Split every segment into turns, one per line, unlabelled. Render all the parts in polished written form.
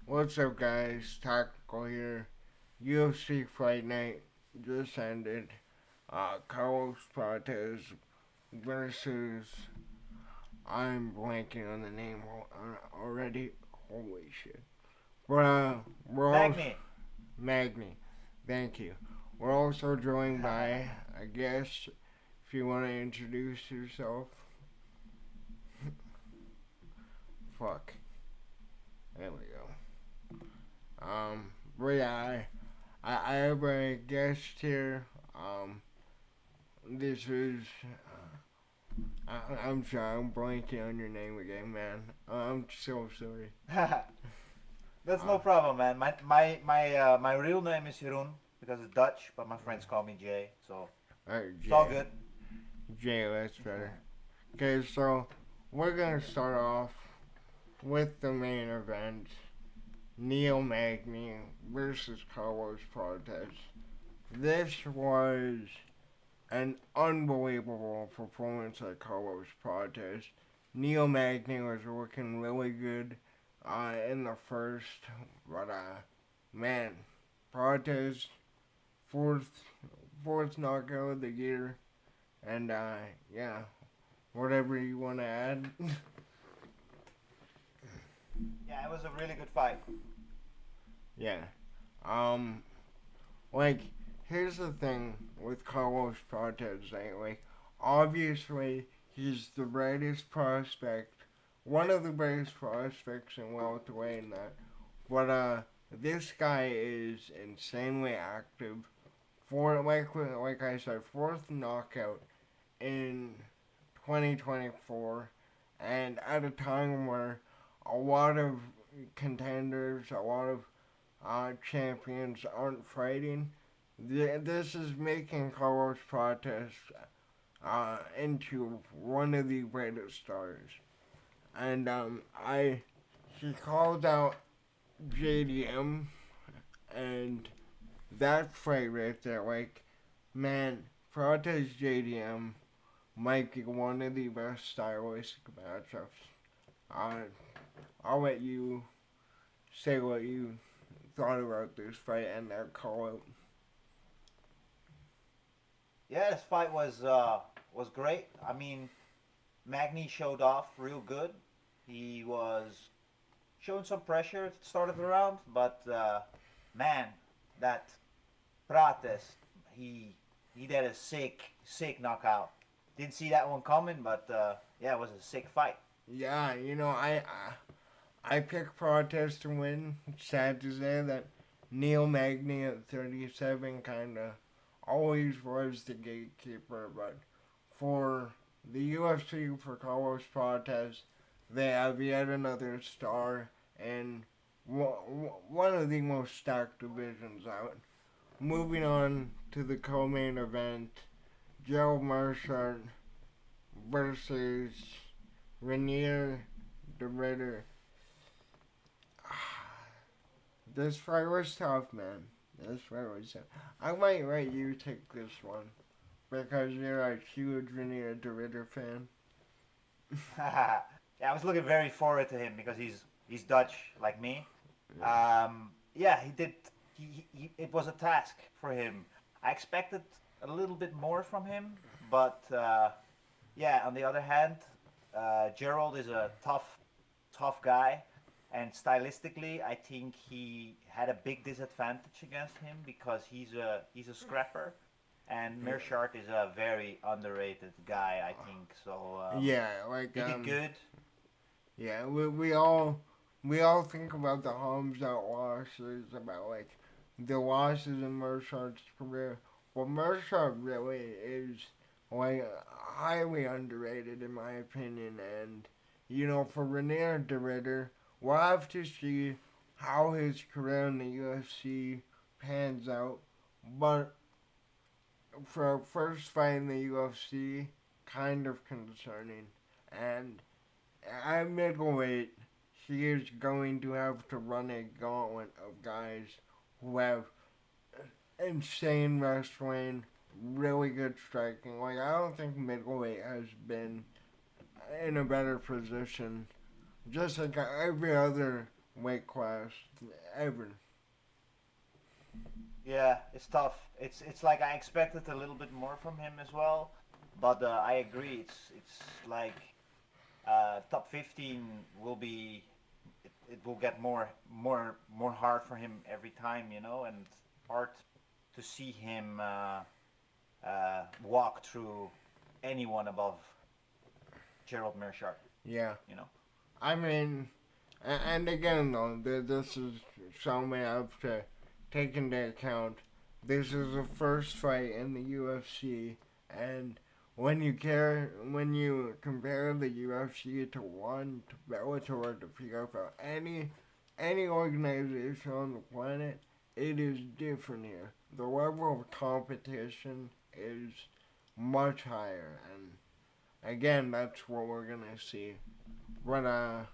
What's up, guys? Tactical here. UFC Fight Night just ended. Carlos Prates versus. I'm blanking on the name already. Holy shit. But, we're all.
Magny.
Magny. Thank you. We're also joined by a guest. If you want to introduce yourself. Fuck. There we go. But yeah, I have a guest here. This is. I'm sorry, I'm blanking on your name again, man. I'm so sorry.
That's
Uh,
no problem, man. My real name is Jeroen because it's Dutch, but my friends call me Jay, so
alright,
it's all
Jay.
good.
Jay, that's better. Okay, so we're gonna start off with the main event. Neil Magny versus Carlos Prates. This was an unbelievable performance by Carlos Prates. Neil Magny was looking really good in the first, but man, Prates fourth fourth knockout of the year, and yeah, whatever you want to add.
Yeah, it was a really good fight.
Yeah, um, like here's the thing with Carlos Prates lately. Obviously, he's the brightest prospect, one of the brightest prospects in welterweight and that. But this guy is insanely active. For like I said, fourth knockout in 2024, and at a time where a lot of contenders, a lot of champions aren't fighting. This is making Carlos Prates into one of the greatest stars. And he called out JDM, and that fight right there, like, man, Prates JDM might be one of the best stylistic matchups. Uh, I'll let you say what you thought about this fight and that call out.
Yeah, this fight was great. I mean, Magny showed off real good. He was showing some pressure at the start of the round, but man, that Prates, he he did a sick knockout. Didn't see that one coming, but yeah, it was a sick fight.
Yeah, I picked Prates to win. It's sad to say that Neil Magny at 37 kind of always was the gatekeeper, but for the UFC, for Carlos Prates, they have yet another star in one of the most stacked divisions out. Moving on to the co-main event, Joe Marchant versus Renier de Ritter. This fight was tough, man. This fight was tough. I might let you take this one because you're a huge Renier de Ritter fan.
Yeah, I was looking very forward to him because he's Dutch like me. Yeah, he did. It was a task for him. I expected a little bit more from him, but yeah. On the other hand, Gerald is a tough guy, and stylistically, I think he had a big disadvantage against him because he's a scrapper, and
Yeah,
Mearshart is a very underrated guy. I think so.
yeah, like
He did good.
yeah. We all think about the Hamzat losses, about like the losses in Merchart's career. Well, Merchart really is like highly underrated in my opinion, and for Renier de Ritter, we'll have to see how his career in the UFC pans out. But for a first fight in the UFC, kind of concerning. And at middleweight, he is going to have to run a gauntlet of guys who have insane wrestling, really good striking. Like, I don't think middleweight has been in a better position. Just like every other weight class ever.
Yeah, it's tough. It's like I expected a little bit more from him as well, but I agree. It's like top 15 will be it will get more hard for him every time, and hard to see him walk through anyone above Gerald Meerschaert,
Yeah,
you know.
I mean, and again though, this is something I have to take into account. This is the first fight in the UFC, and when you compare the UFC to one, to Bellator, to PFL, any organization on the planet, it is different here. The level of competition is much higher, and again, that's what we're gonna see. But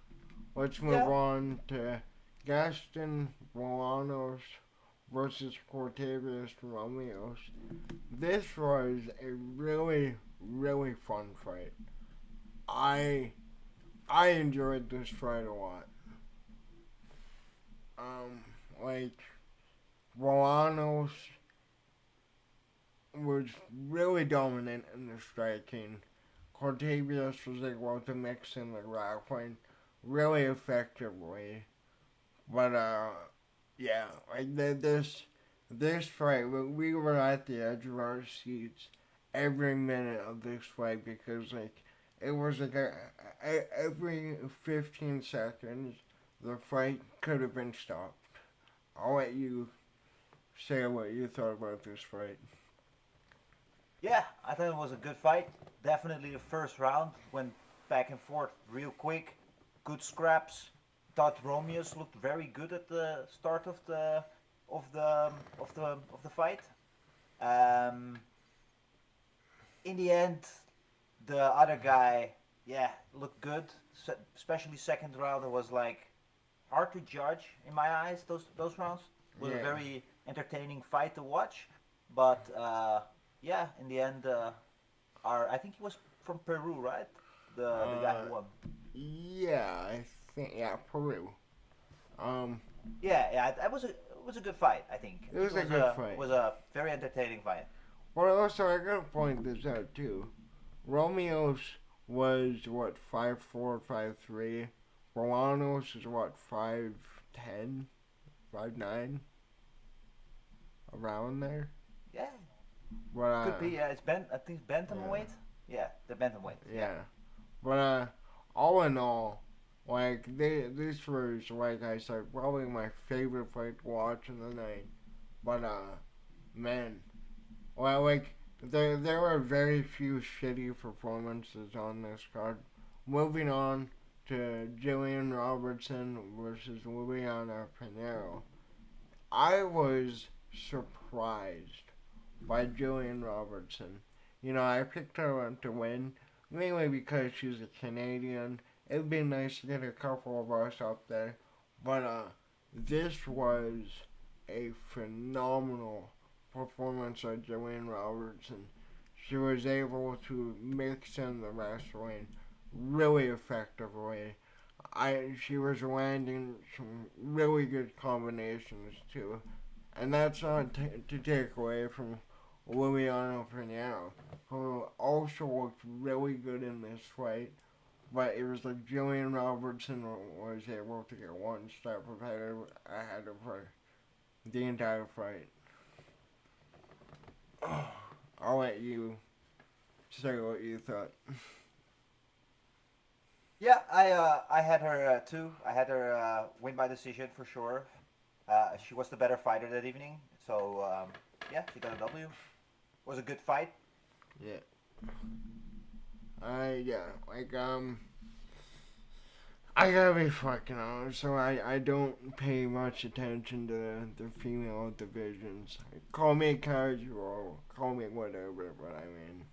let's move
Yeah,
on to Gaston Bolanos versus Cortavius Romeos. This was a really, really fun fight. I I enjoyed this fight a lot. Like Bolanos was really dominant in the striking. Cortavius was able to mix in the grappling really effectively. But yeah, like this fight, we were at the edge of our seats every minute of this fight because like it was like every 15 seconds the fight could have been stopped. I'll let you say what you thought about this fight.
yeah, I thought it was a good fight. Definitely the first round went back and forth real quick. Good scraps. Thought Romeo's looked very good at the start of the fight. Um, in the end, the other guy, yeah, looked good. Especially second round, it was like hard to judge in my eyes. Those rounds was a
Yeah.
very entertaining fight to watch. But yeah, in the end, our I think he was from Peru, right? The guy
Uh,
who won.
yeah, I think yeah, Peru. Um,
Yeah, yeah, it was a good fight. I think. I
it
think
was
it
a
was
good
a
fight.
was a very entertaining fight.
But also, I gotta point this out too. Romeo's was what 5'4", 5'3". Bolanos is what 5'10", 5'9", around there.
Yeah,
But
could be. Yeah, it's I think it's
yeah,
bantamweight. Yeah, the bantamweight. Yeah.
yeah. But all in all, like this was like I said, probably my favorite fight to watch in the night. But man, well, like there were very few shitty performances on this card. Moving on to Jillian Robertson versus Liliana Pinheiro. I was surprised by Jillian Robertson. You know, I picked her to win mainly because she's a Canadian. It'd be nice to get a couple of us up there, but this was a phenomenal performance of Jillian Robertson. She was able to mix in the wrestling really effectively. She was landing some really good combinations too, and that's not to take away from Liliana Pinheiro, who also looked really good in this fight. But it was like Jillian Robertson was able to get one step ahead of her the entire fight. I'll let you say what you thought.
Yeah, I had her too. I had her win by decision for sure. She was the better fighter that evening, so yeah, she got a W. Was a good fight.
Yeah. Yeah, like I gotta be fucking honest, so I don't pay much attention to the female divisions. Call me casual, call me whatever, but I mean,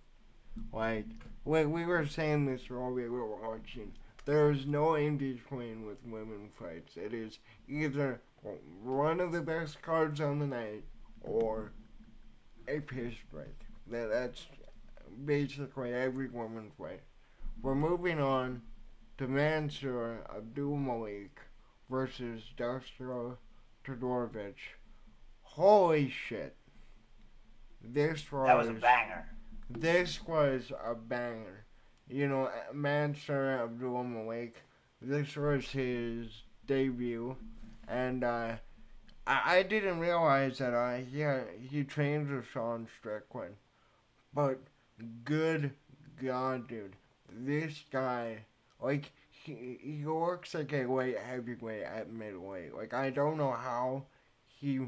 like, we were saying this while we were watching. There is no in between with women fights. It is either one of the best cards on the night or a piss break. That's basically every woman fight. We're moving on to Mansour Abdul Malik versus Dustro Todorovic. Holy shit. This
That was a
was
banger.
this was a banger. You know, Mansour Abdul Malik. This was his debut, and I didn't realize that he trained with Sean Strickland, but good God, dude, this guy like he works like a light heavyweight at middleweight. Like I don't know how he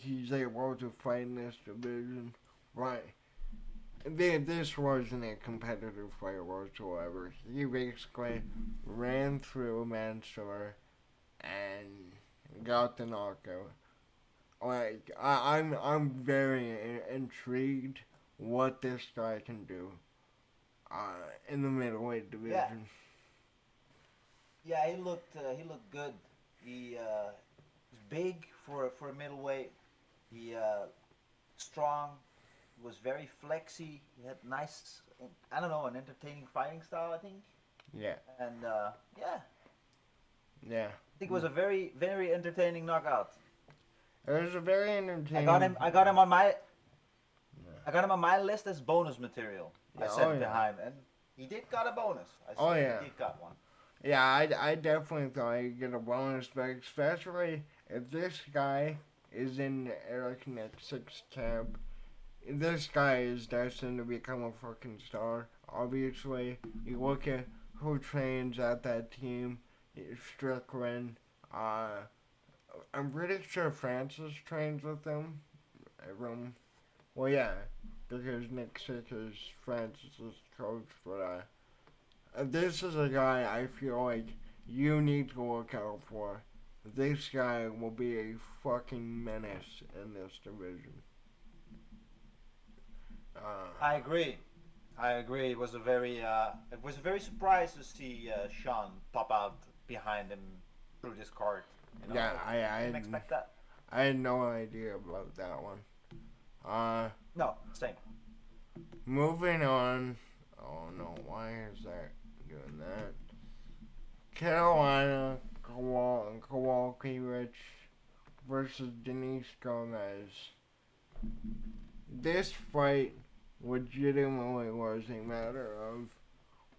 he's able to fight in this division, but this wasn't a competitive fight whatsoever. He basically ran through Mansour and got the knockout. Like I'm very intrigued what this guy can do in the middleweight
Yeah,
division.
yeah, he looked good. He was big for a middleweight. He strong, was very flexy. He had nice, I don't know, an entertaining fighting style, I think.
Yeah,
And yeah,
yeah.
I think it was a very entertaining knockout.
It was a very
I got
entertaining
him. I got
fight.
him on my.
Yeah.
I got him on my list as bonus material. I
Yeah. Oh
set
yeah.
behind, and he did got a bonus. I
Oh
say
yeah.
he did got one.
Yeah. I definitely thought he'd get a bonus back, especially if this guy is in Eric Nix's camp. This guy is destined to become a fucking star. Obviously, you look at who trains at that team. Strickland. Uh, I'm pretty sure Francis trains with them. Everyone. Well, yeah, because Nick Sick is Francis's coach. But this is a guy I feel like you need to look out for. This guy will be a fucking menace in this division. Uh,
I agree. I agree. It was a very surprise to see Sean pop out behind him through this card. You know,
yeah,
I didn't expect that.
I had no idea about that one. Uh,
No, same.
moving on. Oh no, why is that doing that? Carolina Kowalkiewicz versus Denise Gomez. This fight legitimately was a matter of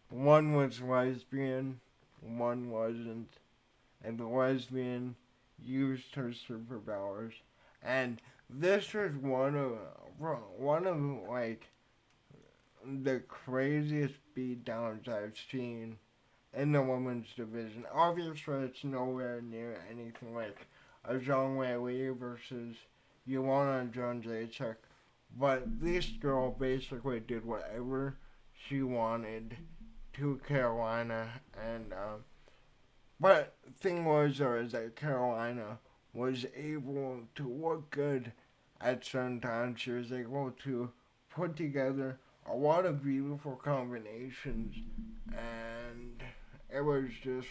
one was lesbian, one wasn't, and the lesbian used her superpowers, and this was one of like the craziest beatdowns I've seen in the women's division. Obviously, it's nowhere near anything like a Zhang Wei versus Joanna Jędrzejczyk, but this girl basically did whatever she wanted to Carolina, and but thing was though is that Carolina was able to look good at certain times. She was able to put together a lot of beautiful combinations, and it was just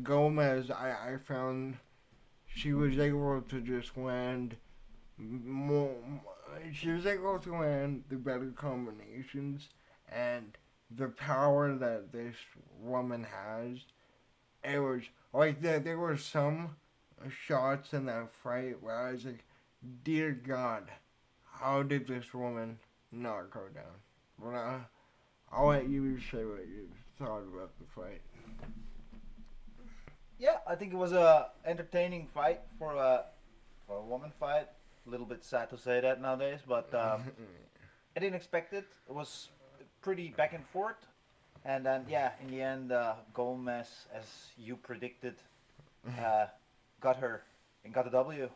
Gomez. I found she was able to just land more. She was able to land the better combinations and the power that this woman has. It was like there were some shots in that fight where I was like, dear God, how did this woman not go down? But I'll let you say what you thought about the fight.
Yeah, I think it was a entertaining fight for a woman fight. A little bit sad to say that nowadays, but I didn't expect it. It was pretty back and forth, and then yeah, in the end, Gomez, as you predicted, uh, got her and got the W.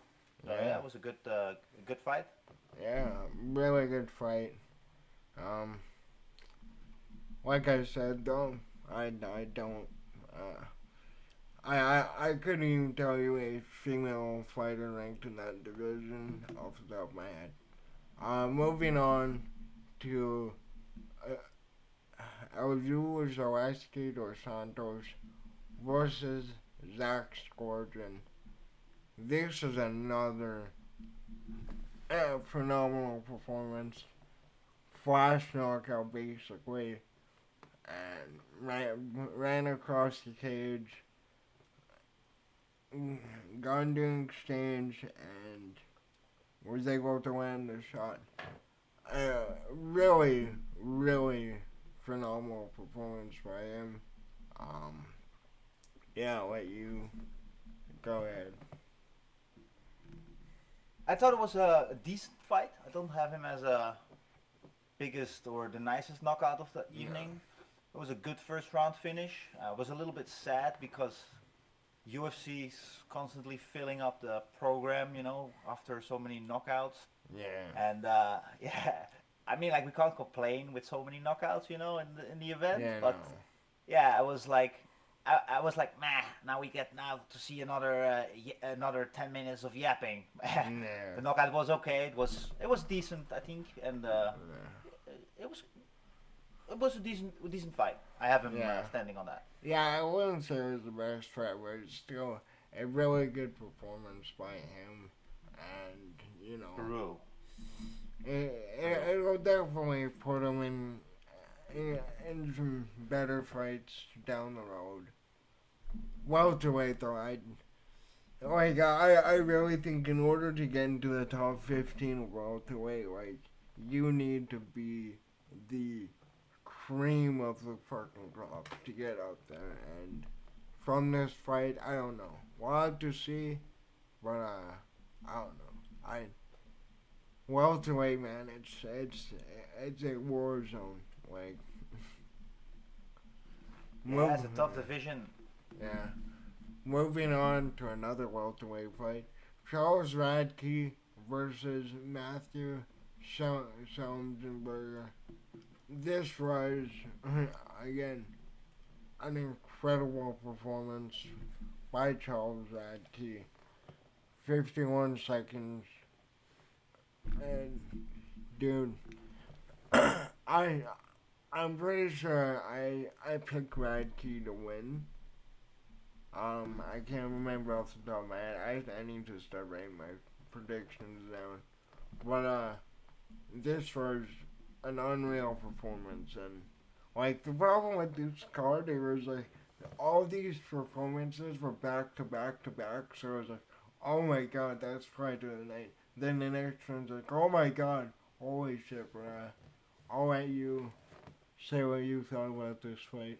So yeah,
Yeah,
it was a good fight.
yeah, really good fight. Um, like I said, though, I don't. Uh, I couldn't even tell you a female fighter ranked in that division off the top of my head. Moving on to uh, Elzul Zaleski dos Santos versus Zach Scourgeon. This is another phenomenal performance. Flash knockout, basically, and ran across the cage. got into an exchange and was able to land the shot. Really, really phenomenal performance by him. Um, yeah, I'll let you go ahead.
I thought it was a decent fight. I don't have him as a biggest or the nicest knockout of the
Yeah.
evening. It was a good first round finish. I was a little bit sad because UFC's constantly filling up the program, after so many knockouts.
Yeah.
And yeah, I mean, like we can't complain with so many knockouts, in the event.
Yeah, no.
But yeah, I was like, meh. Now we get to see another 10 minutes of yapping.
Yeah.
The knockout was okay. It was decent, I think, and
Yeah.
it was it was a decent fight. I have him
Yeah.
standing on that.
Yeah, I wouldn't say it was the best fight, but it's still a really good performance by him. And,
Peru,
it'll definitely put him in some better fights down the road. Welterweight, though, I really think in order to get into the top 15 welterweight, you need to be the cream of the fucking crop to get up there. And from this fight, I don't know. We'll have to see, but I don't know. Welterweight, man, it's a war zone. Like,
yeah, it's a tough division.
yeah. Moving on to another welterweight fight, Charles Radke versus Matthew Shelmsenberger. This was, again, an incredible performance by Charles Radke. 51 seconds. And, dude, I'm pretty sure I picked Radke to win. I can't remember off the top of my head. I need to start writing my predictions down. But, this was an unreal performance. And, the problem with this card, it was all these performances were back to back to back. So it was oh my god, that's Friday night. Then the next one's oh my god, holy shit, bro. I'll let you say what you thought about this fight.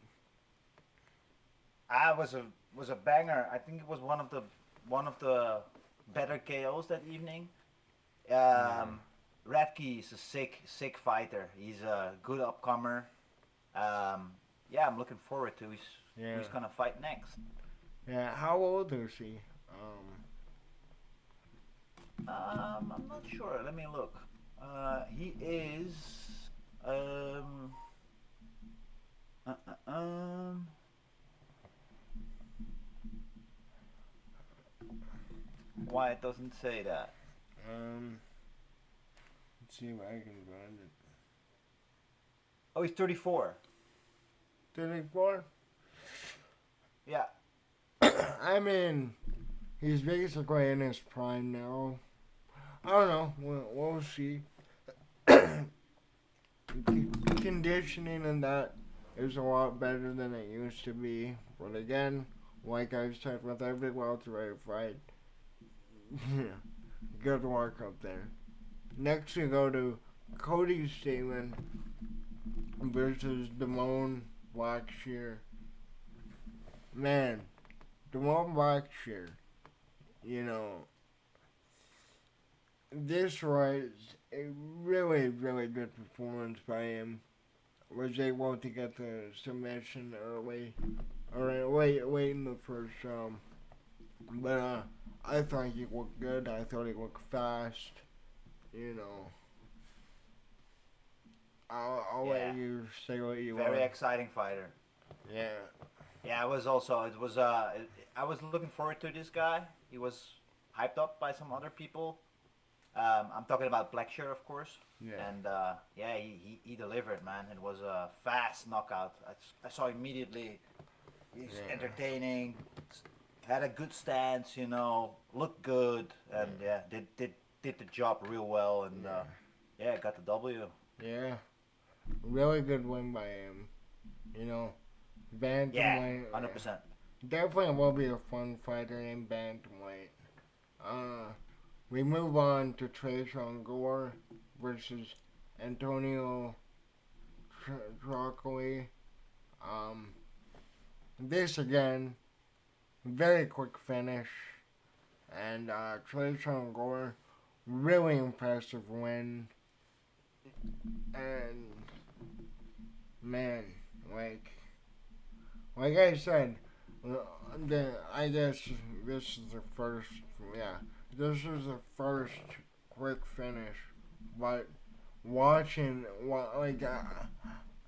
Was a banger. I think it was one of the better KOs that evening.
Yeah.
Radke is a sick fighter. He's a good upcomer. Yeah, I'm looking forward to
Yeah.
who's gonna fight next.
Yeah, how old is he?
I'm not sure. Let me look. He is. Um, uh, uh, um, why it doesn't say that?
Let's see if I can find it.
Oh, he's 34.
34?
Yeah.
I mean, he's basically in his prime now. I don't know. We'll see. Conditioning and that is a lot better than it used to be. But again, like I've said with every welterweight fight, good work up there. Next we go to Cody Stamen versus Damone Blackshear. Man, Damone Blackshear, this was a really, really good performance by him. Was able to get the submission early, or late in the first round. But I thought he looked good. I thought he looked fast. I'll
Yeah.
let you say what you
Very
want.
exciting fighter.
Yeah.
Yeah, I was looking forward to this guy. He was hyped up by some other people. I'm talking about Blackshear, of course.
Yeah.
And yeah, he delivered, man. It was a fast knockout. I saw immediately. He's
Yeah.
entertaining. Had a good stance, looked good, and yeah, did the job real well, and yeah, got the W.
Yeah. Really good win by him.
Yeah,
Bantamweight.
100%.
definitely will be a fun fighter in bantamweight. Uh, we move on to Trayshawn Gore versus Antonio Trocoli. Um, this again, very quick finish, and Trayshawn Gore, really impressive win. And man, like like I said, I guess this is the first. Yeah, this is the first quick finish, but watching like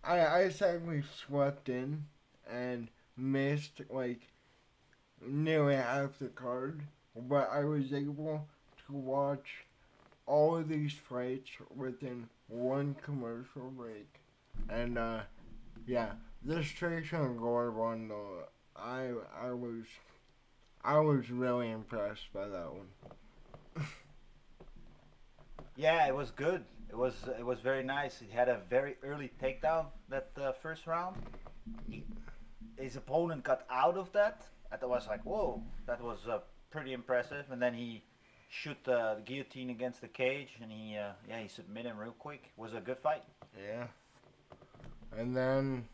I sadly swept in and missed like nearly half the card, but I was able to watch all of these fights within one commercial break, and yeah, this Trajan Gore one though, I I was I was really impressed by that one.
Yeah, it was good. It was very nice. He had a very early takedown that first round. He, his opponent got out of that. And I was like, whoa, that was pretty impressive. And then he shoot the guillotine against the cage, and he submitted him real quick. It was a good fight.
Yeah, and then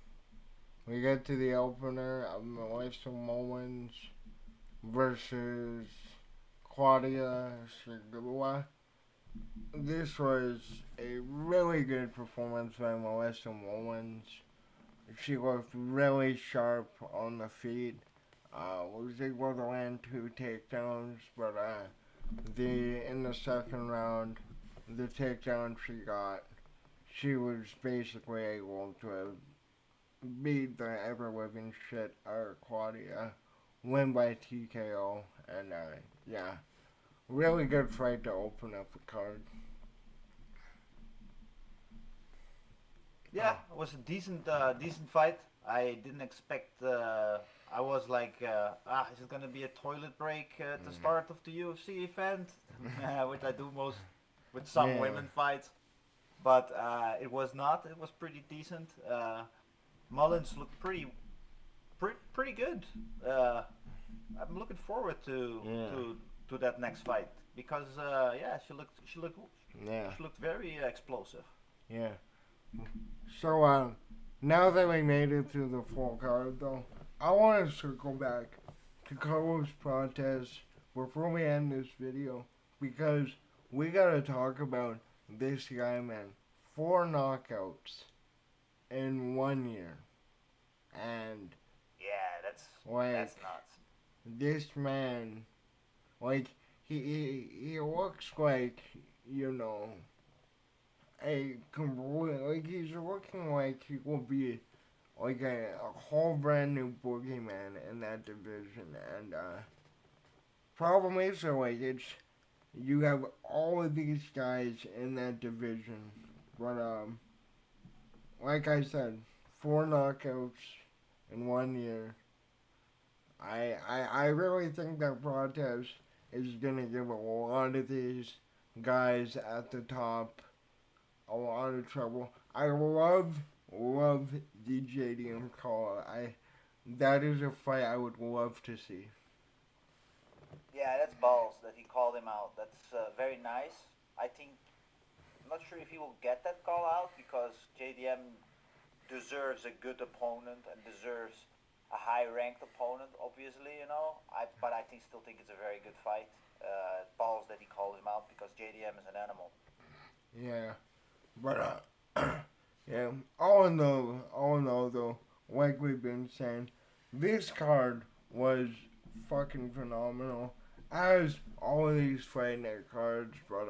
we get to the opener of Melissa Mullins versus Claudia Segura. This was a really good performance by Melissa Mullins. She looked really sharp on the feet. Was able to land two takedowns, but the in the second round, the takedown she got, she was basically able to beat the ever living shit out of Claudia, win by TKO, and yeah, really good fight to open up the card.
Yeah, it was a decent fight. I didn't expect. I was like, is it gonna be a toilet break at the start of the UFC event, which I do most with some
Yeah,
women fights. But it was not. It was pretty decent. Mullins looked pretty good. Uh, I'm looking forward
yeah,
to that next fight because yeah,
yeah,
she looked very explosive.
yeah. So now that we made it through the full card, though, I want to circle back to Carlos Prates before we end this video because we gotta talk about this guy, man. 4 knockouts in 1 year, and
Yeah,
like
that's nuts.
this man, like he looks like you know a complete like he's looking like he will be like a whole brand new boogeyman in that division. And problem is, though, like it's you have all of these guys in that division, but like I said, 4 knockouts in 1 year. I really think that Prates is gonna give a lot of these guys at the top a lot of trouble. I love the JDM call. I That is a fight I would love to see.
Yeah, that's balls that he called him out. That's very nice. I think I'm not sure if he will get that call out because JDM deserves a good opponent and deserves a high-ranked opponent. Obviously, but I still think it's a very good fight. Balls that he called him out because JDM is an animal.
Yeah, but yeah. All in all though, like we've been saying, this card was fucking phenomenal. As all of these fight night cards, but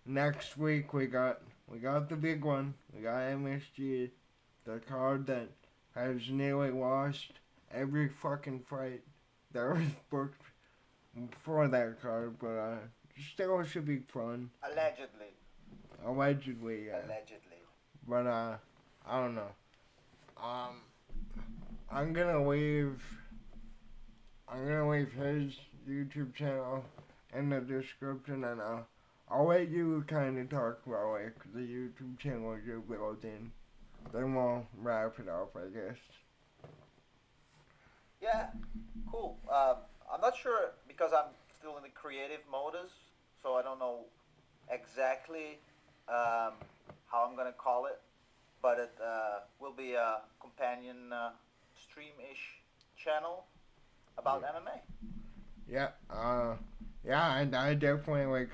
next week we got the big one. We got MSG, the card that has nearly lost every fucking fight that was booked for that card, but still should be fun.
Allegedly.
Allegedly, yeah.
Allegedly.
But I don't know. Um, I'm gonna leave. I'm gonna leave his YouTube channel in the description, and I'll let you kind of talk about like the YouTube channel you're building. Then we'll wrap it up, I guess.
Yeah, cool. I'm not sure because I'm still in the creative modus, so I don't know exactly how I'm gonna call it, but it will be a companion stream-ish channel about
Yeah,
MMA.
yeah, yeah. I definitely like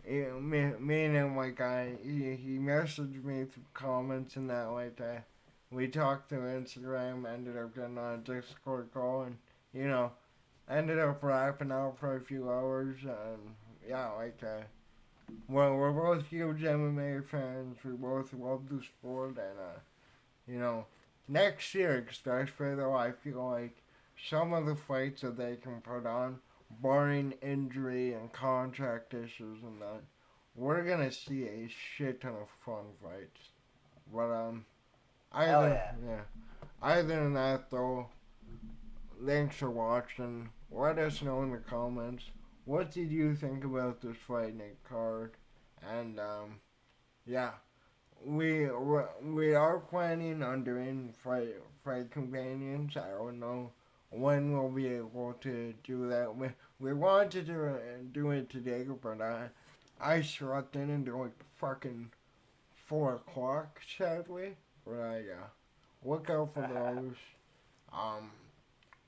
yeah, me and him like he messaged me through comments and that like that. We talked through Instagram, ended up getting on a Discord call, and you know ended up rapping out for a few hours. And yeah, like well, we're both huge MMA fans. We both love the sport, and you know, next year especially though, I feel like some of the fights that they can put on, barring injury and contract issues and that, we're gonna see a shit ton of fun fights. But
Hell
either
yeah.
yeah, either than that though, thanks for watching. Let us know in the comments what did you think about this Fight Night card, and yeah, we are planning on doing fight companions. I don't know when we'll be able to do that. We wanted to do it today, but I slept in until like fucking 4 o'clock sadly. But look out for those. Um,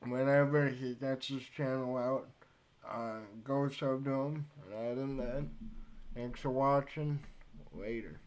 whenever he gets his channel out, go sub to him. And other than that, thanks for watching. Later.